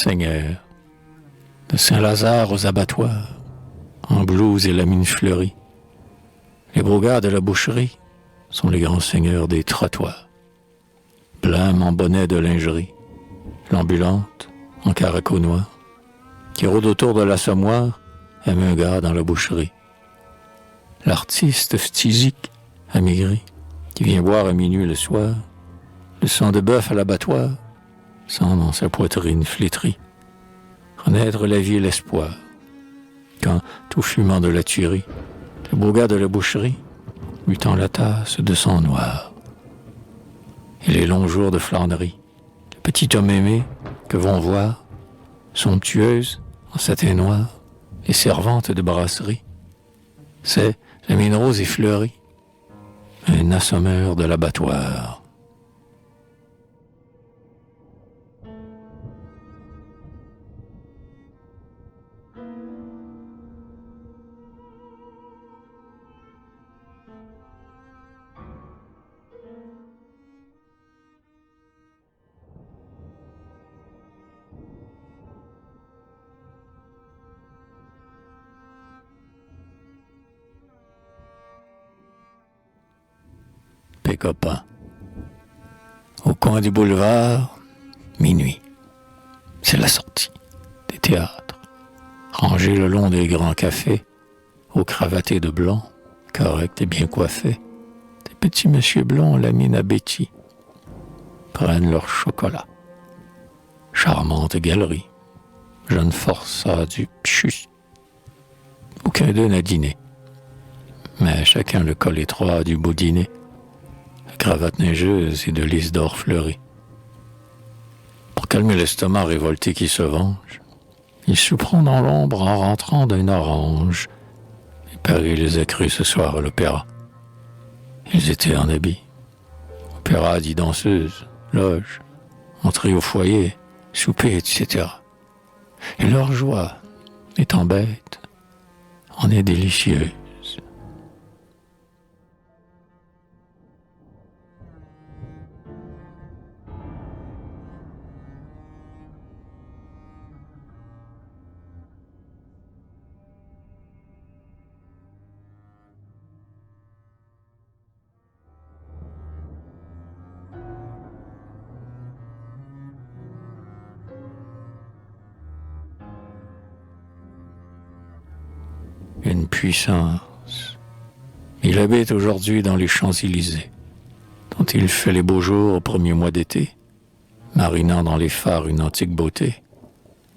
Seigneur, de Saint-Lazare aux abattoirs, en blouse et la mine fleurie, les beaux gars de la boucherie sont les grands seigneurs des trottoirs. Blême en bonnet de lingerie, l'ambulante en caraco noir, qui rôde autour de l'assommoir, aime un gars dans la boucherie. L'artiste phtisique, amaigri, qui vient boire à minuit le soir, le sang de bœuf à l'abattoir, sent dans sa poitrine flétrie, renaître la vie et l'espoir. Quand, tout fumant de la tuerie, le beau gars de la boucherie lui tend la tasse de sang noir. Et les longs jours de flânerie, le petit homme aimé que vont voir, somptueuse en satin noir, les servantes de brasserie, c'est la mine rose et fleurie, un assommeur de l'abattoir. Copain. Au coin du boulevard, minuit. C'est la sortie des théâtres. Rangés le long des grands cafés, aux cravatés de blanc, corrects et bien coiffés, des petits messieurs blonds, la mine à Betty, prennent leur chocolat. Charmante galerie, jeune forçat du pchus. Aucun d'eux n'a dîné, mais chacun le col étroit du beau dîner, cravate neigeuse et de lys d'or fleuri. Pour calmer l'estomac révolté qui se venge, ils souperont dans l'ombre en rentrant d'un orange. Et Paris les a crus ce soir à l'opéra. Ils étaient en habit. Opéra dit danseuse, loge, entrée au foyer, souper, etc. Et leur joie, étant bête, en est délicieuse. Une puissance. Il habite aujourd'hui dans les Champs-Élysées, dont il fait les beaux jours au premier mois d'été, marinant dans les phares une antique beauté,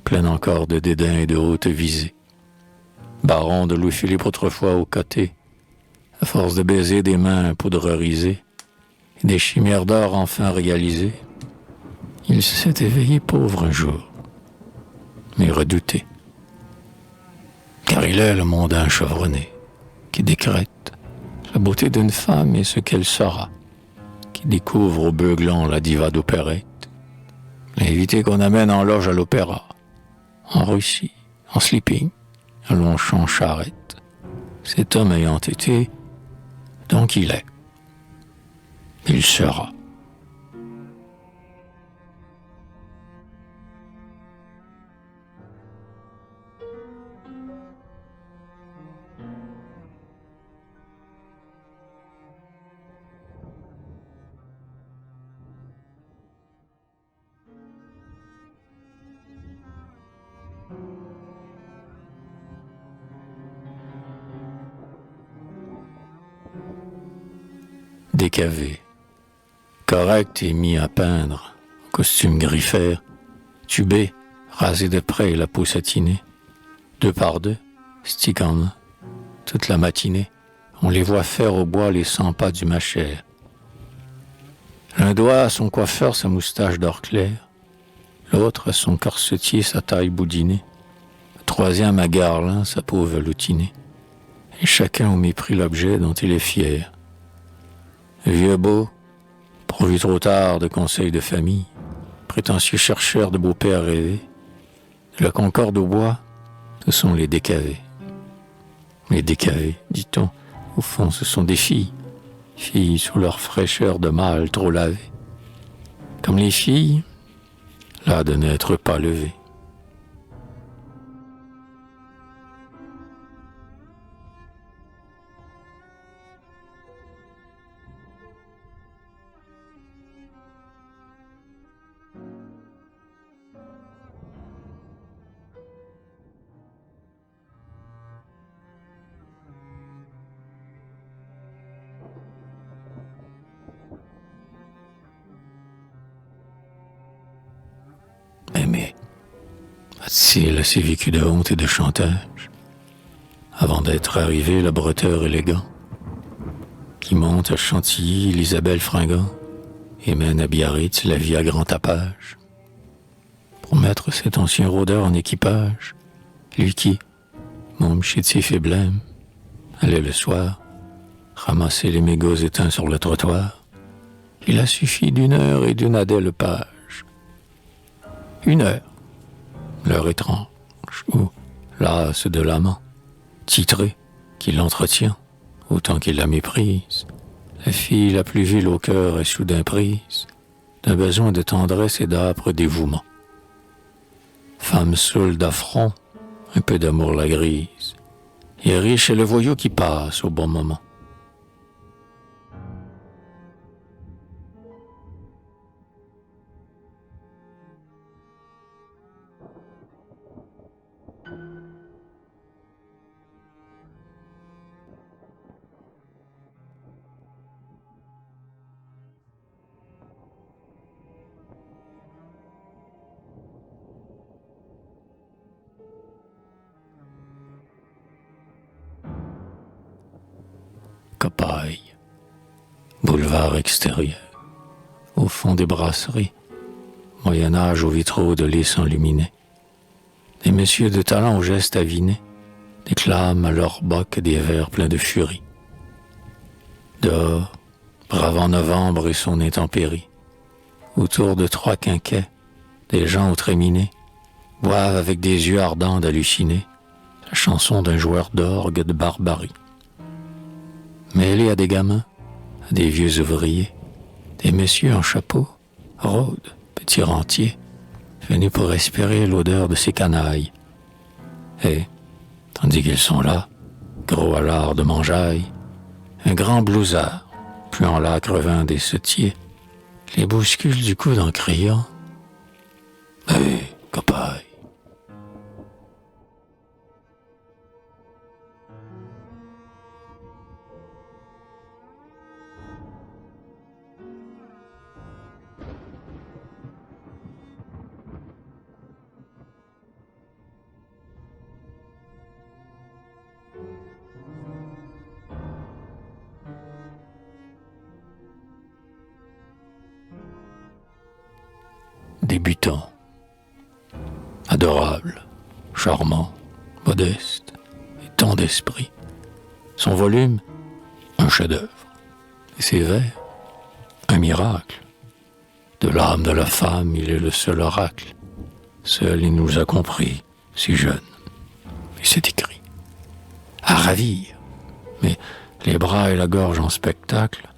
pleine encore de dédain et de haute visée. Baron de Louis-Philippe autrefois au côté, à force de baiser des mains poudrerisées, et des chimères d'or enfin réalisées, il s'est éveillé pauvre un jour, mais redouté. Car il est le mondain chevronné, qui décrète la beauté d'une femme et ce qu'elle sera, qui découvre au beuglant la diva d'opérette, l'invité qu'on amène en loge à l'opéra, en Russie, en sleeping, à Longchamp charrette. Cet homme ayant été, donc il est. Il sera. Décavé, correct et mis à peindre, costume griffère, tubé, rasé de près et la peau satinée, 2 par 2, stick en main, toute la matinée, on les voit faire au bois les 100 pas du machère. L'un doigt à son coiffeur sa moustache d'or clair, l'autre à son corsetier sa taille boudinée, le troisième à Garlin sa peau veloutinée, et chacun au mépris l'objet dont il est fier. Vieux beau, pourvu trop tard de conseils de famille, prétentieux chercheur de beaux-pères rêvés, de la concorde au bois, ce sont les décavés. Les décavés, dit-on, au fond ce sont des filles, filles sous leur fraîcheur de mâle trop lavé. Comme les filles, là de n'être pas levées. s'il a assez vécu de honte et de chantage, avant d'être arrivé le bretteur élégant, qui monte à Chantilly l'Isabelle fringant, et mène à Biarritz la vie à grand tapage, pour mettre cet ancien rôdeur en équipage, lui qui, môme chétif et blême, allait le soir ramasser les mégots éteints sur le trottoir. Il a suffi d'une heure et d'une adèle page. Une heure, l'heure étrange, où l'as de l'amant, titré, qui l'entretient, autant qu'il la méprise, la fille la plus vile au cœur est soudain prise d'un besoin de tendresse et d'âpre dévouement. Femme saoule d'affront, un peu d'amour la grise, et riche est le voyou qui passe au bon moment. Copaille, boulevard extérieur, au fond des brasseries, Moyen-Âge aux vitraux de lys enluminés. Des messieurs de talent aux gestes avinés déclament à leur boc des vers pleins de furie. Dehors, bravant novembre et son intempérie, autour de trois quinquets, des gens aux tréminés boivent avec des yeux ardents d'halluciner la chanson d'un joueur d'orgue de barbarie. Mêlés à des gamins, à des vieux ouvriers, des messieurs en chapeau, rôdent, petits rentiers, venus pour respirer l'odeur de ces canailles. Et, tandis qu'ils sont là, gros à l'art de mangeaille, un grand blousard, puant l'acre vin des setiers, les bouscule du coude en criant « Hé, copaille !» Débutant, adorable, charmant, modeste et tant d'esprit. Son volume, un chef-d'œuvre, et ses vers, un miracle. De l'âme de la femme, il est le seul oracle. Seul il nous a compris, si jeune. Et c'est écrit. À ravir, mais les bras et la gorge en spectacle,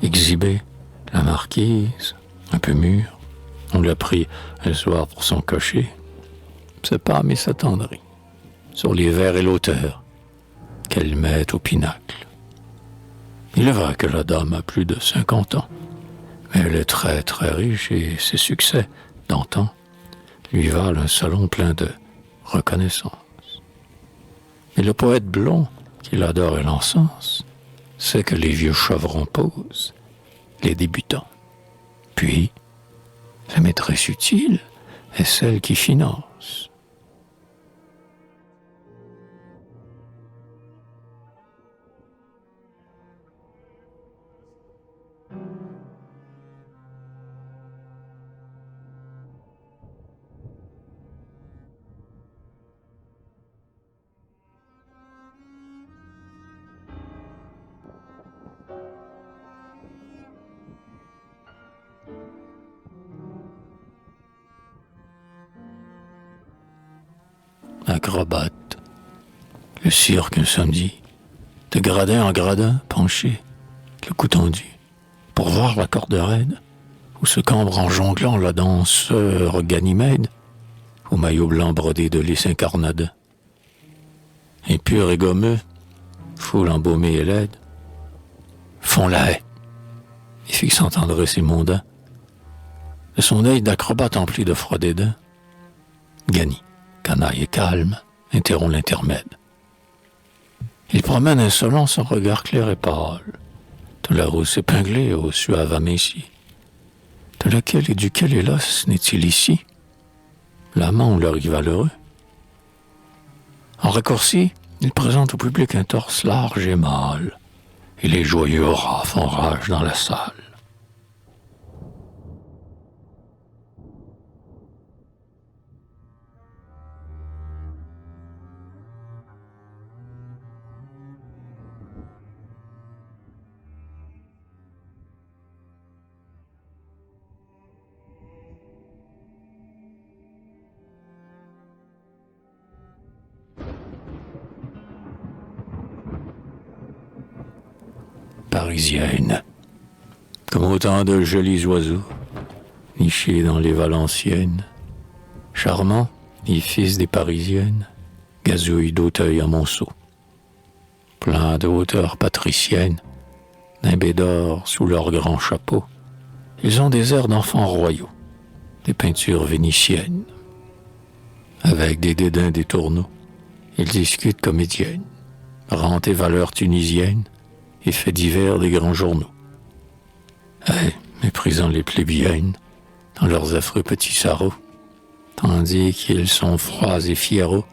exhibés, la marquise, un peu mûre, on l'a pris un soir pour son cocher. C'est pas mais s'attendrit sur les vers et l'auteur qu'elle met au pinacle. Il est vrai que la dame a plus de 50 ans, mais elle est très très riche et ses succès d'antan lui valent un salon plein de reconnaissance. Mais le poète blond, qui l'adore et l'encense, sait que les vieux chevrons posent les débutants. Puis, la maîtresse utile est celle qui finance. Acrobate, le cirque un samedi, de gradin en gradin, penché, le cou tendu, pour voir la corde raide, où se cambre en jonglant la danseur Ganymède, au maillot blanc brodé de lys incarnadin. Impur et gommeux, foule embaumée et laide, font la haie, et fixant tendresse et mondain, de son œil d'acrobate empli de froid dédain, Gany, canaille et calme, interrompt l'intermède. Il promène insolent son regard clair et pâle, de la rousse épinglée au suave aminci, de laquelle et duquel, hélas, n'est-il ici l'amant ou le rival heureux, En raccourci, il présente au public un torse large et mâle, et les joyeux rats font rage dans la salle. Parisienne, comme autant de jolis oiseaux, nichés dans les Valenciennes, charmants, les fils des Parisiennes, gazouillent d'Auteuil à Monceau. Plein de hauteurs patriciennes, nimbés d'or sous leurs grands chapeaux, ils ont des airs d'enfants royaux, des peintures vénitiennes. Avec des dédains des tourneaux, ils discutent comédiennes, rentes et valeurs tunisiennes, et faits divers des grands journaux. Méprisant les plébéiennes dans leurs affreux petits sarraux, tandis qu'ils sont froids et fiéros,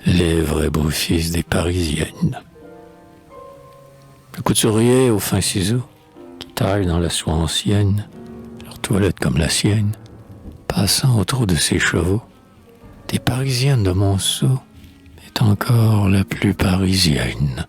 les vrais beaux fils des Parisiennes. Le couturier au fin ciseau, qui taille dans la soie ancienne, leur toilette comme la sienne, passant autour de ses chevaux, des Parisiennes de Monceau est encore la plus parisienne.